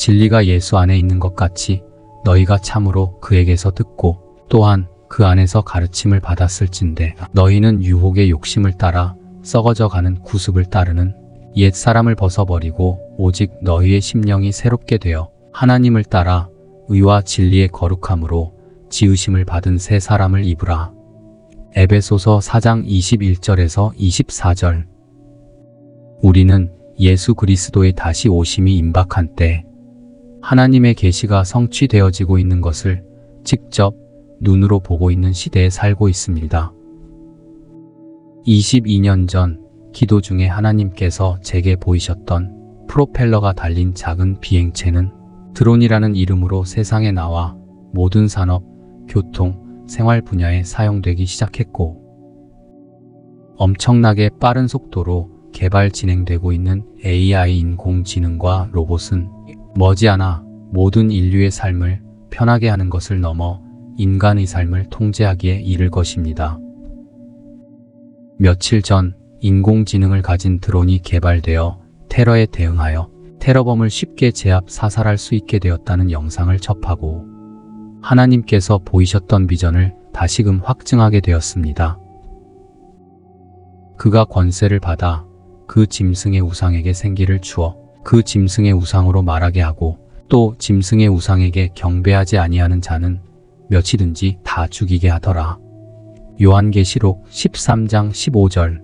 진리가 예수 안에 있는 것 같이 너희가 참으로 그에게서 듣고 또한 그 안에서 가르침을 받았을진데 너희는 유혹의 욕심을 따라 썩어져 가는 구습을 따르는 옛 사람을 벗어버리고 오직 너희의 심령이 새롭게 되어 하나님을 따라 의와 진리의 거룩함으로 지으심을 받은 새 사람을 입으라. 에베소서 4장 21절에서 24절. 우리는 예수 그리스도의 다시 오심이 임박한 때 하나님의 계시가 성취되어지고 있는 것을 직접 눈으로 보고 있는 시대에 살고 있습니다. 22년 전 기도 중에 하나님께서 제게 보이셨던 프로펠러가 달린 작은 비행체는 드론이라는 이름으로 세상에 나와 모든 산업, 교통, 생활 분야에 사용되기 시작했고 엄청나게 빠른 속도로 개발 진행되고 있는 AI 인공지능과 로봇은 머지않아 모든 인류의 삶을 편하게 하는 것을 넘어 인간의 삶을 통제하기에 이를 것입니다. 며칠 전 인공지능을 가진 드론이 개발되어 테러에 대응하여 테러범을 쉽게 제압 사살할 수 있게 되었다는 영상을 접하고 하나님께서 보이셨던 비전을 다시금 확증하게 되었습니다. 그가 권세를 받아 그 짐승의 우상에게 생기를 주어 그 짐승의 우상으로 말하게 하고 또 짐승의 우상에게 경배하지 아니하는 자는 몇이든지 다 죽이게 하더라. 요한계시록 13장 15절.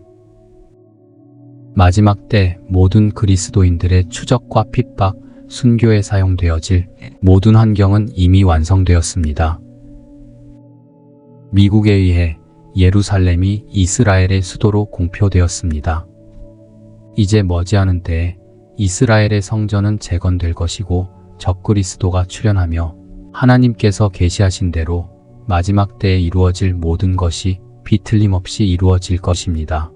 마지막 때 모든 그리스도인들의 추적과 핍박, 순교에 사용되어질 모든 환경은 이미 완성되었습니다. 미국에 의해 예루살렘이 이스라엘의 수도로 공표되었습니다. 이제 머지않은 때에 이스라엘의 성전은 재건될 것이고 적그리스도가 출현하며 하나님께서 계시하신 대로 마지막 때에 이루어질 모든 것이 비틀림없이 이루어질 것입니다.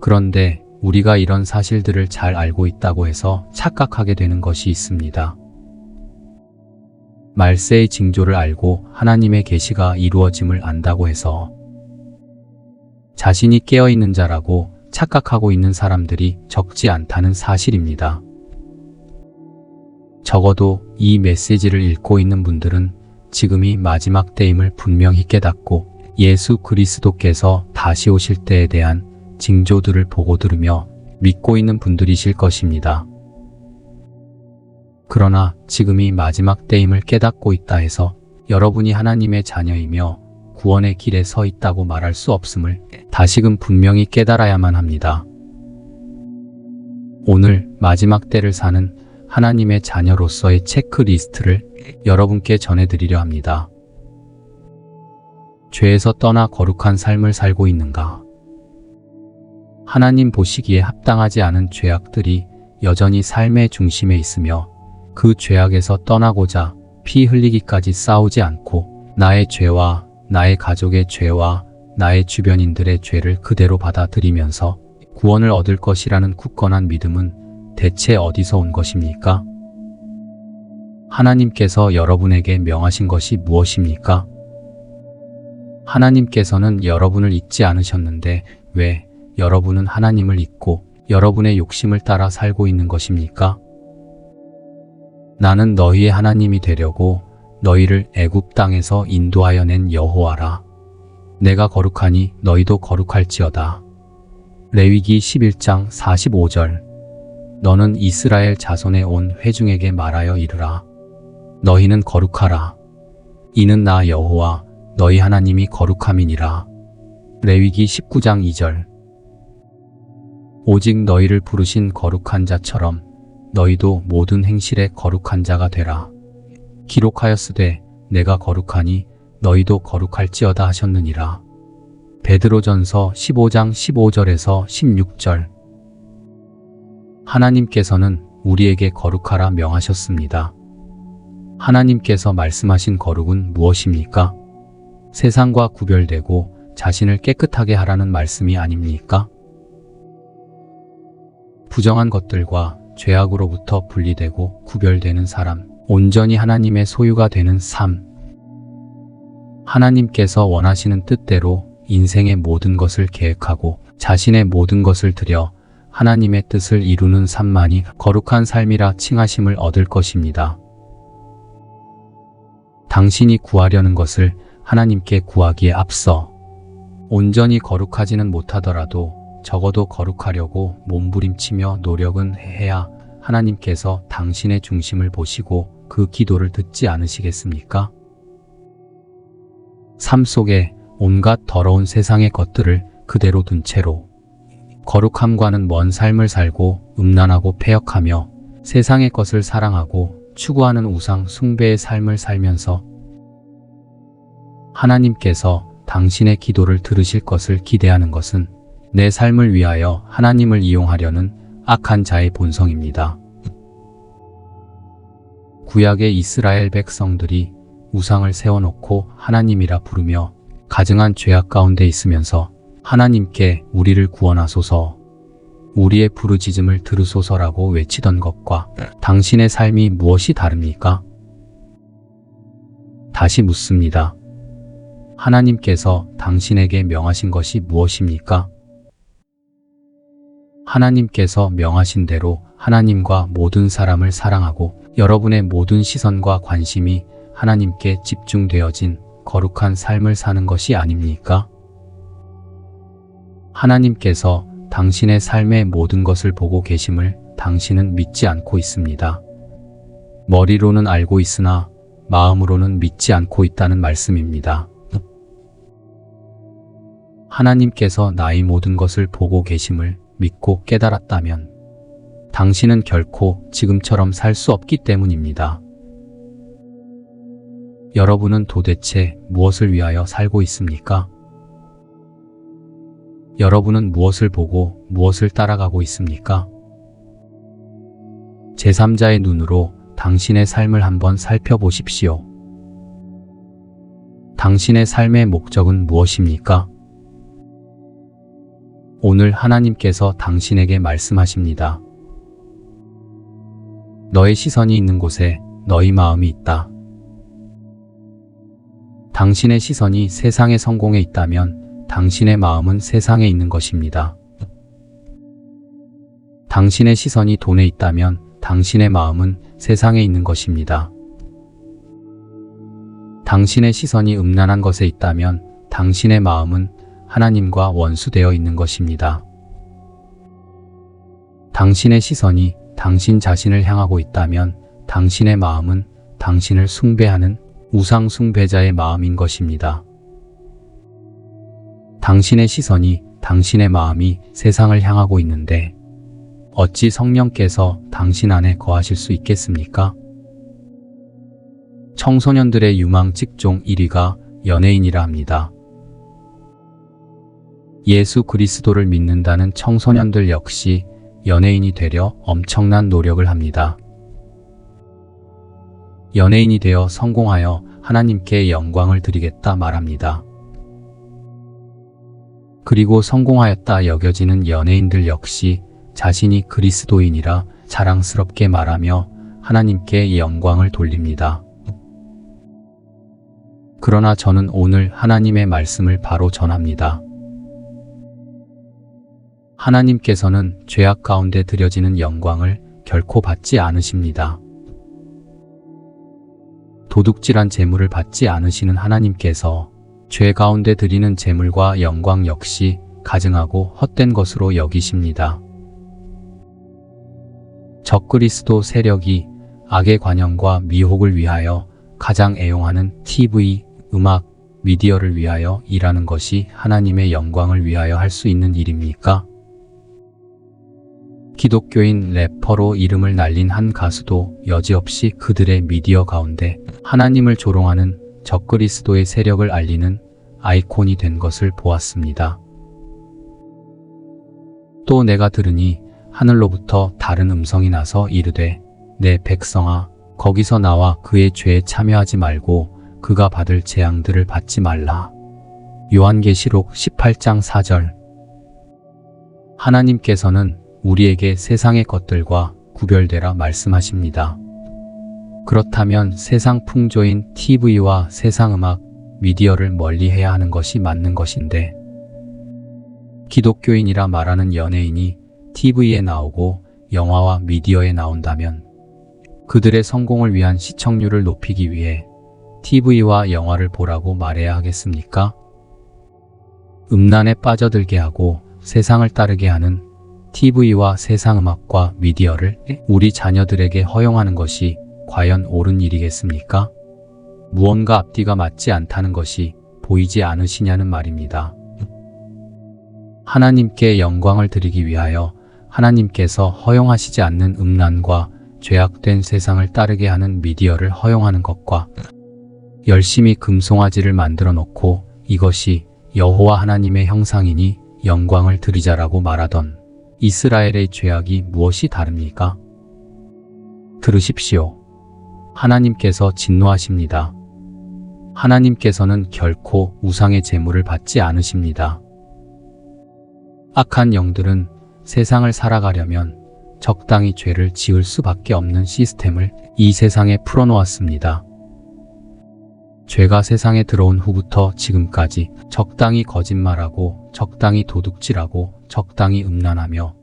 그런데 우리가 이런 사실들을 잘 알고 있다고 해서 착각하게 되는 것이 있습니다. 말세의 징조를 알고 하나님의 계시가 이루어짐을 안다고 해서 자신이 깨어있는 자라고 착각하고 있는 사람들이 적지 않다는 사실입니다. 적어도 이 메시지를 읽고 있는 분들은 지금이 마지막 때임을 분명히 깨닫고 예수 그리스도께서 다시 오실 때에 대한 징조들을 보고 들으며 믿고 있는 분들이실 것입니다. 그러나 지금이 마지막 때임을 깨닫고 있다 해서 여러분이 하나님의 자녀이며 구원의 길에 서 있다고 말할 수 없음을 다시금 분명히 깨달아야만 합니다. 오늘 마지막 때를 사는 하나님의 자녀로서의 체크리스트를 여러분께 전해드리려 합니다. 죄에서 떠나 거룩한 삶을 살고 있는가? 하나님 보시기에 합당하지 않은 죄악들이 여전히 삶의 중심에 있으며 그 죄악에서 떠나고자 피 흘리기까지 싸우지 않고 나의 죄와 나의 가족의 죄와 나의 주변인들의 죄를 그대로 받아들이면서 구원을 얻을 것이라는 굳건한 믿음은 대체 어디서 온 것입니까? 하나님께서 여러분에게 명하신 것이 무엇입니까? 하나님께서는 여러분을 잊지 않으셨는데 왜 여러분은 하나님을 잊고 여러분의 욕심을 따라 살고 있는 것입니까? 나는 너희의 하나님이 되려고 너희를 애굽 땅에서 인도하여 낸 여호와라. 내가 거룩하니 너희도 거룩할지어다. 레위기 11장 45절. 너는 이스라엘 자손의 온 회중에게 말하여 이르라. 너희는 거룩하라. 이는 나 여호와 너희 하나님이 거룩함이니라. 레위기 19장 2절. 오직 너희를 부르신 거룩한 자처럼 너희도 모든 행실에 거룩한 자가 되라. 기록하였으되 내가 거룩하니 너희도 거룩할지어다 하셨느니라. 베드로전서 15장 15절에서 16절. 하나님께서는 우리에게 거룩하라 명하셨습니다. 하나님께서 말씀하신 거룩은 무엇입니까? 세상과 구별되고 자신을 깨끗하게 하라는 말씀이 아닙니까? 부정한 것들과 죄악으로부터 분리되고 구별되는 사람, 온전히 하나님의 소유가 되는 삶. 하나님께서 원하시는 뜻대로 인생의 모든 것을 계획하고 자신의 모든 것을 들여 하나님의 뜻을 이루는 삶만이 거룩한 삶이라 칭하심을 얻을 것입니다. 당신이 구하려는 것을 하나님께 구하기에 앞서 온전히 거룩하지는 못하더라도 적어도 거룩하려고 몸부림치며 노력은 해야 하나님께서 당신의 중심을 보시고 그 기도를 듣지 않으시겠습니까? 삶 속에 온갖 더러운 세상의 것들을 그대로 둔 채로 거룩함과는 먼 삶을 살고 음란하고 패역하며 세상의 것을 사랑하고 추구하는 우상 숭배의 삶을 살면서 하나님께서 당신의 기도를 들으실 것을 기대하는 것은 내 삶을 위하여 하나님을 이용하려는 악한 자의 본성입니다. 구약의 이스라엘 백성들이 우상을 세워놓고 하나님이라 부르며 가증한 죄악 가운데 있으면서 하나님께 우리를 구원하소서, 우리의 부르짖음을 들으소서라고 외치던 것과 당신의 삶이 무엇이 다릅니까? 다시 묻습니다. 하나님께서 당신에게 명하신 것이 무엇입니까? 하나님께서 명하신 대로 하나님과 모든 사람을 사랑하고 여러분의 모든 시선과 관심이 하나님께 집중되어진 거룩한 삶을 사는 것이 아닙니까? 하나님께서 당신의 삶의 모든 것을 보고 계심을 당신은 믿지 않고 있습니다. 머리로는 알고 있으나 마음으로는 믿지 않고 있다는 말씀입니다. 하나님께서 나의 모든 것을 보고 계심을 믿고 깨달았다면 당신은 결코 지금처럼 살 수 없기 때문입니다. 여러분은 도대체 무엇을 위하여 살고 있습니까? 여러분은 무엇을 보고 무엇을 따라가고 있습니까? 제3자의 눈으로 당신의 삶을 한번 살펴보십시오. 당신의 삶의 목적은 무엇입니까? 오늘 하나님께서 당신에게 말씀하십니다. 너의 시선이 있는 곳에 너희 마음이 있다. 당신의 시선이 세상의 성공에 있다면 당신의 마음은 세상에 있는 것입니다. 당신의 시선이 돈에 있다면 당신의 마음은 세상에 있는 것입니다. 당신의 시선이 음란한 것에 있다면 당신의 마음은 하나님과 원수되어 있는 것입니다. 당신의 시선이 당신 자신을 향하고 있다면 당신의 마음은 당신을 숭배하는 우상 숭배자의 마음인 것입니다. 당신의 시선이 당신의 마음이 세상을 향하고 있는데 어찌 성령께서 당신 안에 거하실 수 있겠습니까? 청소년들의 유망 직종 1위가 연예인이라 합니다. 예수 그리스도를 믿는다는 청소년들 역시 연예인이 되려 엄청난 노력을 합니다. 연예인이 되어 성공하여 하나님께 영광을 드리겠다 말합니다. 그리고 성공하였다 여겨지는 연예인들 역시 자신이 그리스도인이라 자랑스럽게 말하며 하나님께 영광을 돌립니다. 그러나 저는 오늘 하나님의 말씀을 바로 전합니다. 하나님께서는 죄악 가운데 드려지는 영광을 결코 받지 않으십니다. 도둑질한 재물을 받지 않으시는 하나님께서 죄 가운데 드리는 재물과 영광 역시 가증하고 헛된 것으로 여기십니다. 적그리스도 세력이 악의 관영과 미혹을 위하여 가장 애용하는 TV, 음악, 미디어를 위하여 일하는 것이 하나님의 영광을 위하여 할 수 있는 일입니까? 기독교인 래퍼로 이름을 날린 한 가수도 여지없이 그들의 미디어 가운데 하나님을 조롱하는 적그리스도의 세력을 알리는 아이콘이 된 것을 보았습니다. 또 내가 들으니 하늘로부터 다른 음성이 나서 이르되 내 백성아 거기서 나와 그의 죄에 참여하지 말고 그가 받을 재앙들을 받지 말라. 요한계시록 18장 4절. 하나님께서는 우리에게 세상의 것들과 구별되라 말씀하십니다. 그렇다면 세상 풍조인 TV와 세상 음악, 미디어를 멀리해야 하는 것이 맞는 것인데 기독교인이라 말하는 연예인이 TV에 나오고 영화와 미디어에 나온다면 그들의 성공을 위한 시청률을 높이기 위해 TV와 영화를 보라고 말해야 하겠습니까? 음란에 빠져들게 하고 세상을 따르게 하는 TV와 세상 음악과 미디어를 우리 자녀들에게 허용하는 것이 과연 옳은 일이겠습니까? 무언가 앞뒤가 맞지 않다는 것이 보이지 않으시냐는 말입니다. 하나님께 영광을 드리기 위하여 하나님께서 허용하시지 않는 음란과 죄악된 세상을 따르게 하는 미디어를 허용하는 것과 열심히 금송아지를 만들어 놓고 이것이 여호와 하나님의 형상이니 영광을 드리자라고 말하던 이스라엘의 죄악이 무엇이 다릅니까? 들으십시오. 하나님께서 진노하십니다. 하나님께서는 결코 우상의 제물을 받지 않으십니다. 악한 영들은 세상을 살아가려면 적당히 죄를 지을 수밖에 없는 시스템을 이 세상에 풀어놓았습니다. 죄가 세상에 들어온 후부터 지금까지 적당히 거짓말하고 적당히 도둑질하고 적당히 음란하며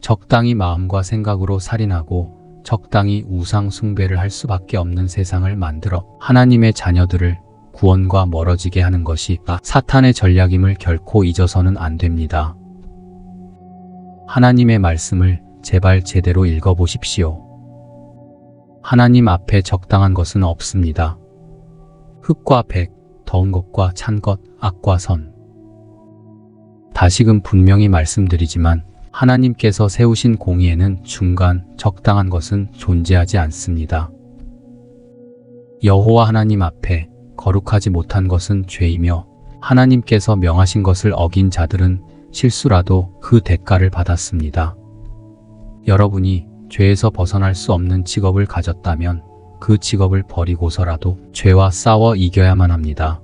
적당히 마음과 생각으로 살인하고 적당히 우상 숭배를 할 수밖에 없는 세상을 만들어 하나님의 자녀들을 구원과 멀어지게 하는 것이 사탄의 전략임을 결코 잊어서는 안 됩니다. 하나님의 말씀을 제발 제대로 읽어보십시오. 하나님 앞에 적당한 것은 없습니다. 흙과 백, 더운 것과 찬 것, 악과 선. 다시금 분명히 말씀드리지만 하나님께서 세우신 공의에는 중간, 적당한 것은 존재하지 않습니다. 여호와 하나님 앞에 거룩하지 못한 것은 죄이며 하나님께서 명하신 것을 어긴 자들은 실수라도 그 대가를 받았습니다. 여러분이 죄에서 벗어날 수 없는 직업을 가졌다면 그 직업을 버리고서라도 죄와 싸워 이겨야만 합니다.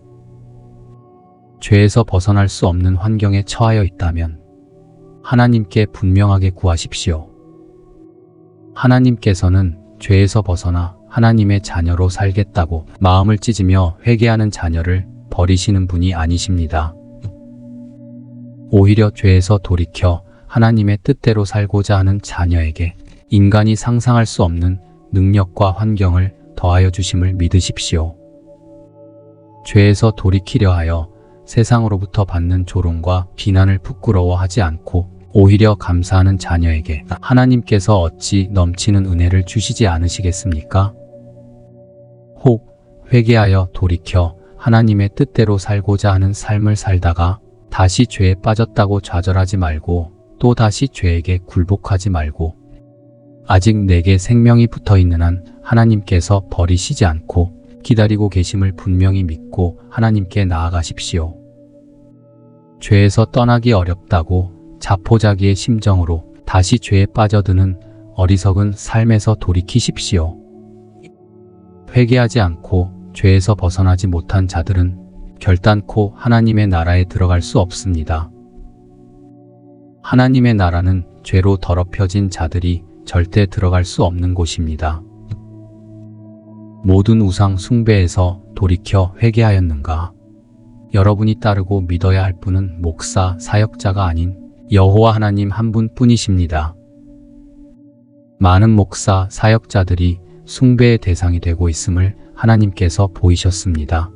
죄에서 벗어날 수 없는 환경에 처하여 있다면 하나님께 분명하게 구하십시오. 하나님께서는 죄에서 벗어나 하나님의 자녀로 살겠다고 마음을 찢으며 회개하는 자녀를 버리시는 분이 아니십니다. 오히려 죄에서 돌이켜 하나님의 뜻대로 살고자 하는 자녀에게 인간이 상상할 수 없는 능력과 환경을 더하여 주심을 믿으십시오. 죄에서 돌이키려 하여 세상으로부터 받는 조롱과 비난을 부끄러워하지 않고 오히려 감사하는 자녀에게 하나님께서 어찌 넘치는 은혜를 주시지 않으시겠습니까? 혹 회개하여 돌이켜 하나님의 뜻대로 살고자 하는 삶을 살다가 다시 죄에 빠졌다고 좌절하지 말고 또 다시 죄에게 굴복하지 말고 아직 내게 생명이 붙어있는 한 하나님께서 버리시지 않고 기다리고 계심을 분명히 믿고 하나님께 나아가십시오. 죄에서 떠나기 어렵다고 자포자기의 심정으로 다시 죄에 빠져드는 어리석은 삶에서 돌이키십시오. 회개하지 않고 죄에서 벗어나지 못한 자들은 결단코 하나님의 나라에 들어갈 수 없습니다. 하나님의 나라는 죄로 더럽혀진 자들이 절대 들어갈 수 없는 곳입니다. 모든 우상 숭배에서 돌이켜 회개하였는가? 여러분이 따르고 믿어야 할 분은 목사, 사역자가 아닌 여호와 하나님 한 분뿐이십니다. 많은 목사, 사역자들이 숭배의 대상이 되고 있음을 하나님께서 보이셨습니다.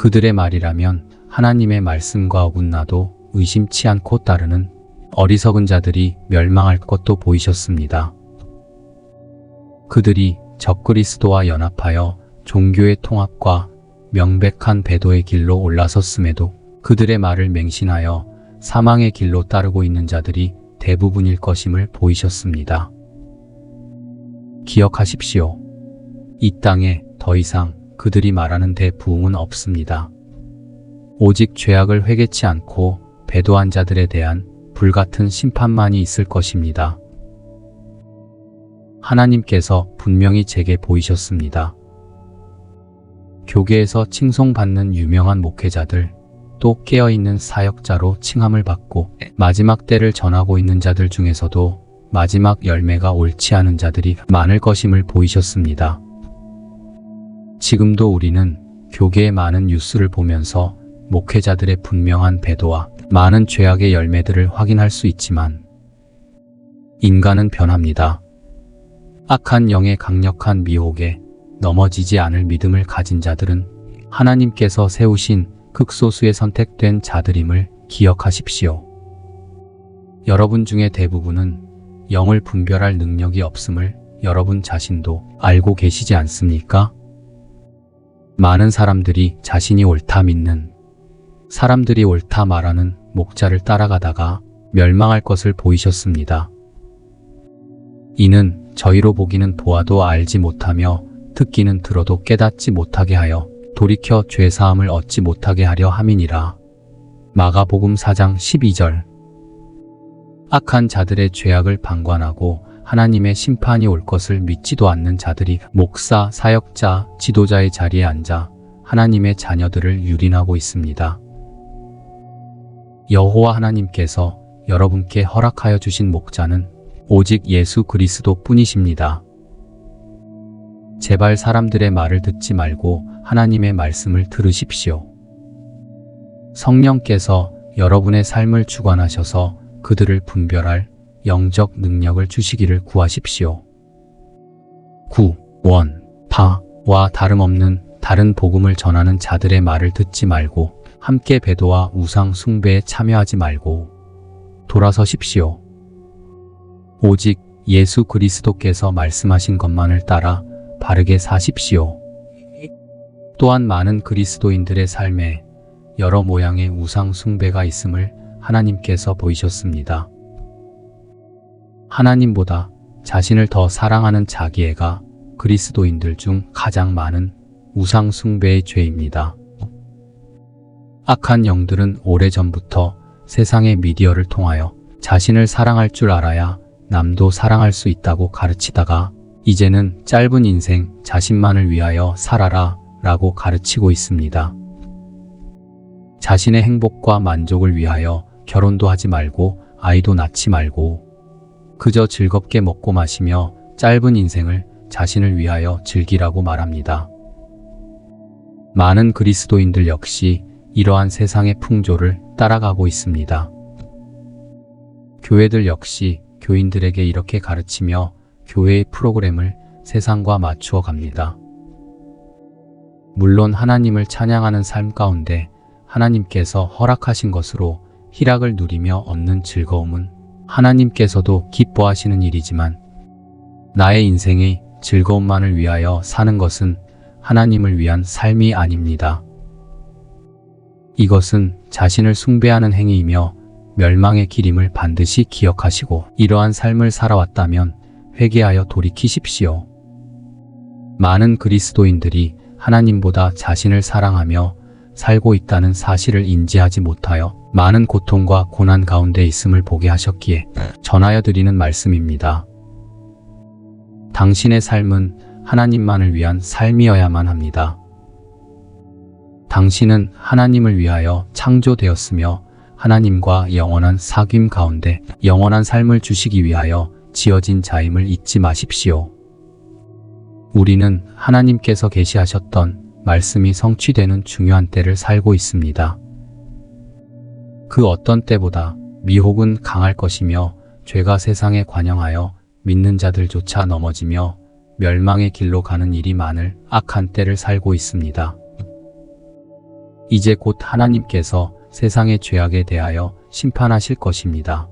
그들의 말이라면 하나님의 말씀과 어긋나도 의심치 않고 따르는 어리석은 자들이 멸망할 것도 보이셨습니다. 그들이 적그리스도와 연합하여 종교의 통합과 명백한 배도의 길로 올라섰음에도 그들의 말을 맹신하여 사망의 길로 따르고 있는 자들이 대부분일 것임을 보이셨습니다. 기억하십시오. 이 땅에 더 이상 그들이 말하는 대부흥은 없습니다. 오직 죄악을 회개치 않고 배도한 자들에 대한 불같은 심판만이 있을 것입니다. 하나님께서 분명히 제게 보이셨습니다. 교계에서 칭송받는 유명한 목회자들, 또 깨어있는 사역자로 칭함을 받고 마지막 때를 전하고 있는 자들 중에서도 마지막 열매가 옳지 않은 자들이 많을 것임을 보이셨습니다. 지금도 우리는 교계의 많은 뉴스를 보면서 목회자들의 분명한 배도와 많은 죄악의 열매들을 확인할 수 있지만 인간은 변합니다. 악한 영의 강력한 미혹에 넘어지지 않을 믿음을 가진 자들은 하나님께서 세우신 극소수의 선택된 자들임을 기억하십시오. 여러분 중에 대부분은 영을 분별할 능력이 없음을 여러분 자신도 알고 계시지 않습니까? 많은 사람들이 자신이 옳다 믿는, 사람들이 옳다 말하는 목자를 따라가다가 멸망할 것을 보이셨습니다. 이는 저희로 보기는 보아도 알지 못하며 듣기는 들어도 깨닫지 못하게 하여 돌이켜 죄사함을 얻지 못하게 하려 함이니라. 마가복음 4장 12절. 악한 자들의 죄악을 방관하고 하나님의 심판이 올 것을 믿지도 않는 자들이 목사, 사역자, 지도자의 자리에 앉아 하나님의 자녀들을 유린하고 있습니다. 여호와 하나님께서 여러분께 허락하여 주신 목자는 오직 예수 그리스도 뿐이십니다. 제발 사람들의 말을 듣지 말고 하나님의 말씀을 들으십시오. 성령께서 여러분의 삶을 주관하셔서 그들을 분별할 영적 능력을 주시기를 구하십시오. 구, 원, 파와 다름없는 다른 복음을 전하는 자들의 말을 듣지 말고 함께 배도와 우상 숭배에 참여하지 말고 돌아서십시오. 오직 예수 그리스도께서 말씀하신 것만을 따라 바르게 사십시오. 또한 많은 그리스도인들의 삶에 여러 모양의 우상 숭배가 있음을 하나님께서 보이셨습니다. 하나님보다 자신을 더 사랑하는 자기애가 그리스도인들 중 가장 많은 우상 숭배의 죄입니다. 악한 영들은 오래전부터 세상의 미디어를 통하여 자신을 사랑할 줄 알아야 남도 사랑할 수 있다고 가르치다가 이제는 짧은 인생 자신만을 위하여 살아라 라고 가르치고 있습니다. 자신의 행복과 만족을 위하여 결혼도 하지 말고 아이도 낳지 말고 그저 즐겁게 먹고 마시며 짧은 인생을 자신을 위하여 즐기라고 말합니다. 많은 그리스도인들 역시 이러한 세상의 풍조를 따라가고 있습니다. 교회들 역시 교인들에게 이렇게 가르치며 교회의 프로그램을 세상과 맞추어 갑니다. 물론 하나님을 찬양하는 삶 가운데 하나님께서 허락하신 것으로 희락을 누리며 얻는 즐거움은 하나님께서도 기뻐하시는 일이지만 나의 인생의 즐거움만을 위하여 사는 것은 하나님을 위한 삶이 아닙니다. 이것은 자신을 숭배하는 행위이며 멸망의 길임을 반드시 기억하시고 이러한 삶을 살아왔다면 회개하여 돌이키십시오. 많은 그리스도인들이 하나님보다 자신을 사랑하며 살고 있다는 사실을 인지하지 못하여 많은 고통과 고난 가운데 있음을 보게 하셨기에 전하여 드리는 말씀입니다. 당신의 삶은 하나님만을 위한 삶이어야만 합니다. 당신은 하나님을 위하여 창조되었으며 하나님과 영원한 사귐 가운데 영원한 삶을 주시기 위하여 지어진 자임을 잊지 마십시오. 우리는 하나님께서 계시하셨던 말씀이 성취되는 중요한 때를 살고 있습니다. 그 어떤 때보다 미혹은 강할 것이며 죄가 세상에 관영하여 믿는 자들조차 넘어지며 멸망의 길로 가는 일이 많을 악한 때를 살고 있습니다. 이제 곧 하나님께서 세상의 죄악에 대하여 심판하실 것입니다.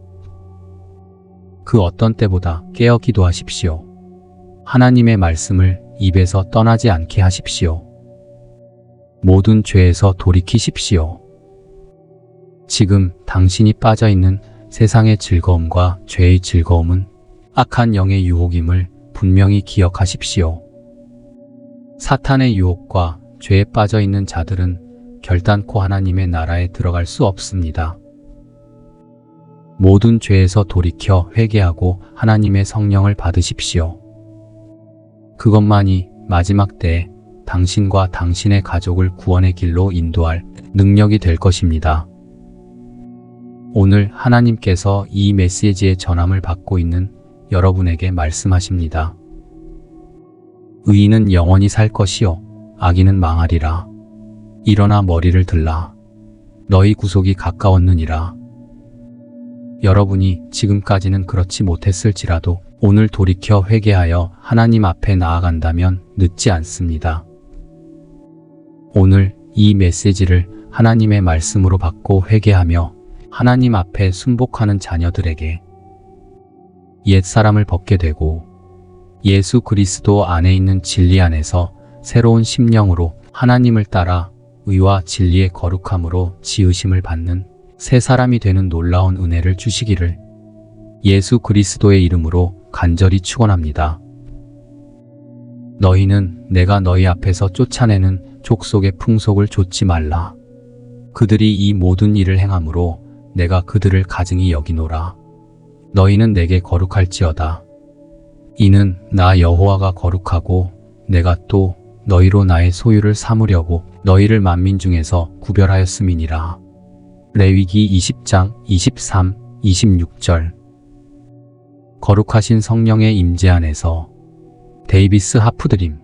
그 어떤 때보다 깨어 기도하십시오. 하나님의 말씀을 입에서 떠나지 않게 하십시오. 모든 죄에서 돌이키십시오. 지금 당신이 빠져있는 세상의 즐거움과 죄의 즐거움은 악한 영의 유혹임을 분명히 기억하십시오. 사탄의 유혹과 죄에 빠져있는 자들은 결단코 하나님의 나라에 들어갈 수 없습니다. 모든 죄에서 돌이켜 회개하고 하나님의 성령을 받으십시오. 그것만이 마지막 때에 당신과 당신의 가족을 구원의 길로 인도할 능력이 될 것입니다. 오늘 하나님께서 이 메시지의 전함을 받고 있는 여러분에게 말씀하십니다. 의인은 영원히 살 것이요 악인은 망하리라. 일어나 머리를 들라. 너희 구속이 가까웠느니라. 여러분이 지금까지는 그렇지 못했을지라도 오늘 돌이켜 회개하여 하나님 앞에 나아간다면 늦지 않습니다. 오늘 이 메시지를 하나님의 말씀으로 받고 회개하며 하나님 앞에 순복하는 자녀들에게 옛사람을 벗게 되고 예수 그리스도 안에 있는 진리 안에서 새로운 심령으로 하나님을 따라 의와 진리의 거룩함으로 지으심을 받는 새 사람이 되는 놀라운 은혜를 주시기를 예수 그리스도의 이름으로 간절히 축원합니다. 너희는 내가 너희 앞에서 쫓아내는 족속의 풍속을 좇지 말라. 그들이 이 모든 일을 행함으로 내가 그들을 가증히 여기노라. 너희는 내게 거룩할지어다. 이는 나 여호와가 거룩하고 내가 또 너희로 나의 소유를 삼으려고 너희를 만민 중에서 구별하였음이니라. 레위기 20장 23, 26절. 거룩하신 성령의 임재 안에서 데이비스 하프드림.